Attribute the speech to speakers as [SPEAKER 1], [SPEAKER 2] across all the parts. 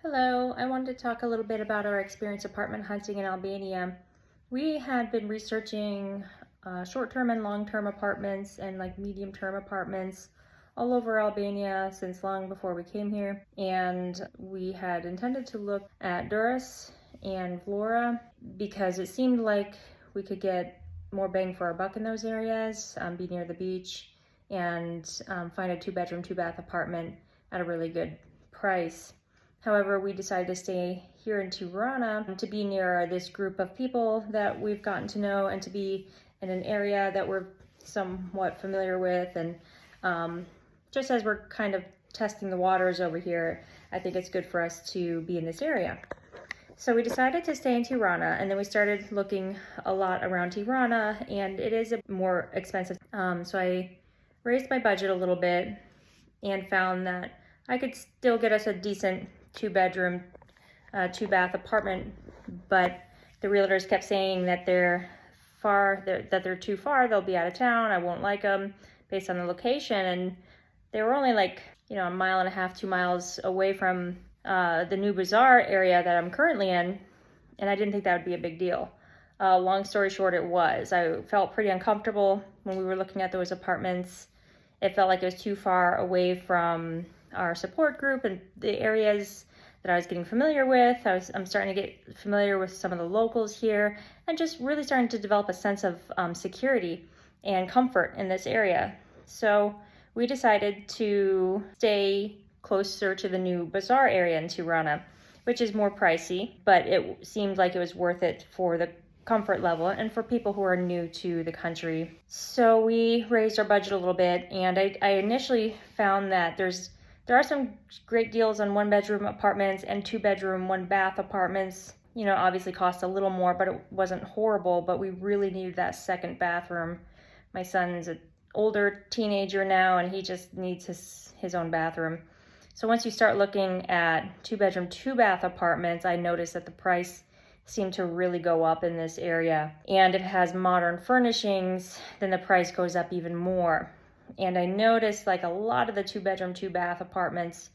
[SPEAKER 1] Hello, I wanted to talk a little bit about our experience apartment hunting in Albania. We had been researching short-term and long-term apartments and like medium-term apartments all over Albania since long before we came here. And we had intended to look at Durrës and Vlora because it seemed like we could get more bang for our buck in those areas, be near the beach, and find a two-bedroom, two-bath apartment at a really good price. However, we decided to stay here in Tirana to be near this group of people that we've gotten to know and to be in an area that we're somewhat familiar with. And just as we're kind of testing the waters over here, I think it's good for us to be in this area. So we decided to stay in Tirana, and then we started looking a lot around Tirana, and it is more expensive. So I raised my budget a little bit and found that I could still get us a decent two-bedroom, two-bath apartment, but the realtors kept saying that they're too far, they'll be out of town, I won't like them based on the location. And they were only like, a mile and a half, 2 miles away from the new bazaar area that I'm currently in, and I didn't think that would be a big deal. Long story short, it was. I felt pretty uncomfortable when we were looking at those apartments. It felt like it was too far away from our support group and the areas that I was getting familiar with. I'm starting to get familiar with some of the locals here and just really starting to develop a sense of security and comfort in this area. So we decided to stay closer to the new bazaar area in Tirana, which is more pricey, but it seemed like it was worth it for the comfort level and for people who are new to the country. So we raised our budget a little bit, and I initially found that there are some great deals on one-bedroom apartments and two-bedroom, one-bath apartments. Obviously cost a little more, but it wasn't horrible, but we really needed that second bathroom. My son's an older teenager now, and he just needs his own bathroom. So once you start looking at two-bedroom, two-bath apartments, I noticed that the price seemed to really go up in this area. And if it has modern furnishings, then the price goes up even more. And I noticed like a lot of the two-bedroom, two-bath apartments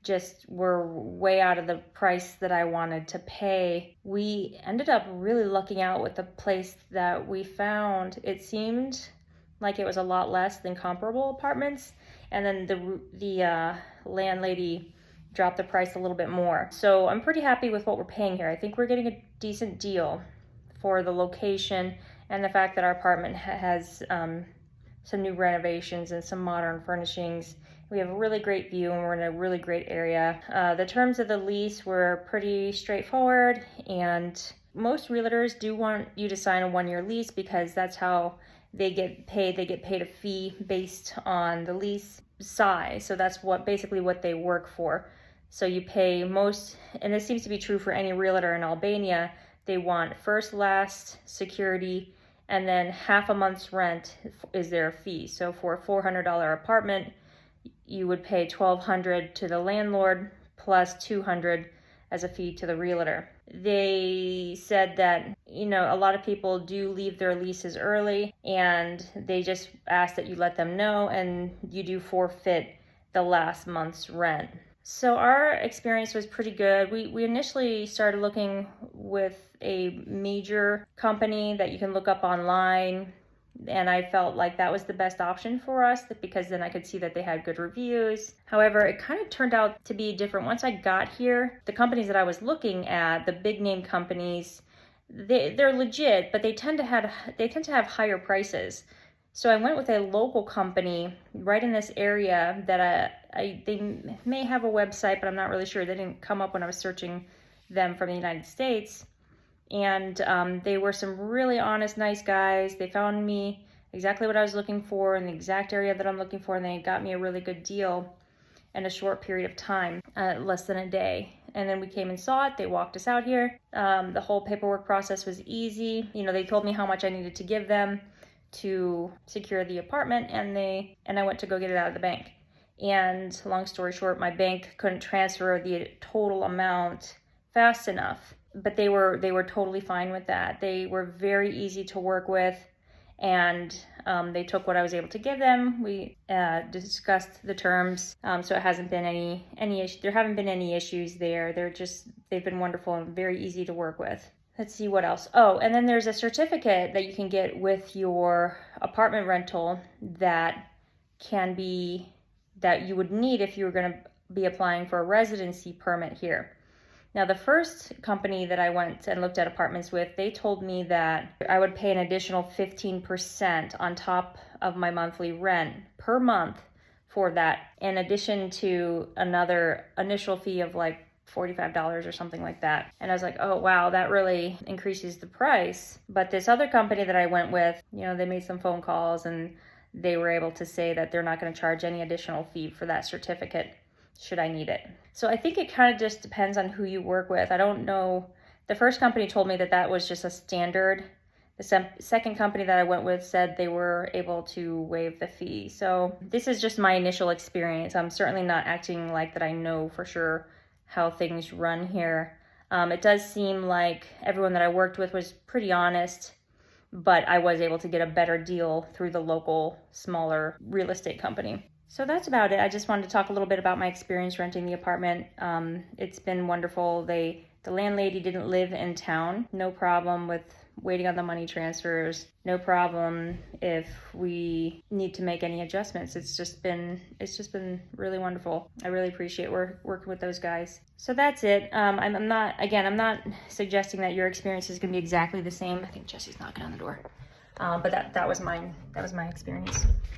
[SPEAKER 1] just were way out of the price that I wanted to pay. We ended up really lucking out with the place that we found. It seemed like it was a lot less than comparable apartments. And then the landlady dropped the price a little bit more. So I'm pretty happy with what we're paying here. I think we're getting a decent deal for the location and the fact that our apartment has some new renovations and some modern furnishings. We have a really great view and we're in a really great area. The terms of the lease were pretty straightforward, and most realtors do want you to sign a 1-year lease because that's how they get paid. They get paid a fee based on the lease size. So that's basically what they work for. So you pay most, and this seems to be true for any realtor in Albania, they want first, last, security, and then half a month's rent is their fee. So for a $400 apartment, you would pay $1,200 to the landlord plus $200 as a fee to the realtor. They said that, a lot of people do leave their leases early, and they just ask that you let them know, and you do forfeit the last month's rent. So our experience was pretty good. We initially started looking with a major company that you can look up online, and I felt like that was the best option for us because then I could see that they had good reviews. However, it kind of turned out to be different. Once I got here, the companies that I was looking at, the big name companies, they're legit, but they tend to have higher prices. So I went with a local company right in this area that they may have a website, but I'm not really sure. They didn't come up when I was searching them from the United States. And they were some really honest, nice guys. They found me exactly what I was looking for in the exact area that I'm looking for, and they got me a really good deal in a short period of time, less than a day. And then we came and saw it. They walked us out here. The whole paperwork process was easy. They told me how much I needed to give them to secure the apartment, and I went to go get it out of the bank. And long story short, my bank couldn't transfer the total amount fast enough, but they were totally fine with that. They were very easy to work with, and They took what I was able to give them. We discussed the terms, so it hasn't been any issue. There haven't been any issues there. They've been wonderful and very easy to work with. Let's see what else. Oh, and then there's a certificate that you can get with your apartment rental that you would need if you were going to be applying for a residency permit here. Now, the first company that I went and looked at apartments with, they told me that I would pay an additional 15% on top of my monthly rent per month for that, in addition to another initial fee of like $45 or something like that. And I was like, oh wow, that really increases the price. But this other company that I went with, they made some phone calls and they were able to say that they're not going to charge any additional fee for that certificate should I need it. So I think it kind of just depends on who you work with. I don't know. The first company told me that was just a standard. The second company that I went with said they were able to waive the fee. So this is just my initial experience. I'm certainly not acting like that I know for sure how things run here. It does seem like everyone that I worked with was pretty honest, but I was able to get a better deal through the local, smaller real estate company. So that's about it. I just wanted to talk a little bit about my experience renting the apartment. It's been wonderful. The landlady didn't live in town. No problem with waiting on the money transfers. No problem if we need to make any adjustments. It's just been really wonderful. I really appreciate working with those guys. So that's it. I'm not suggesting that your experience is going to be exactly the same. I think Jesse's knocking on the door. But that was mine. That was my experience.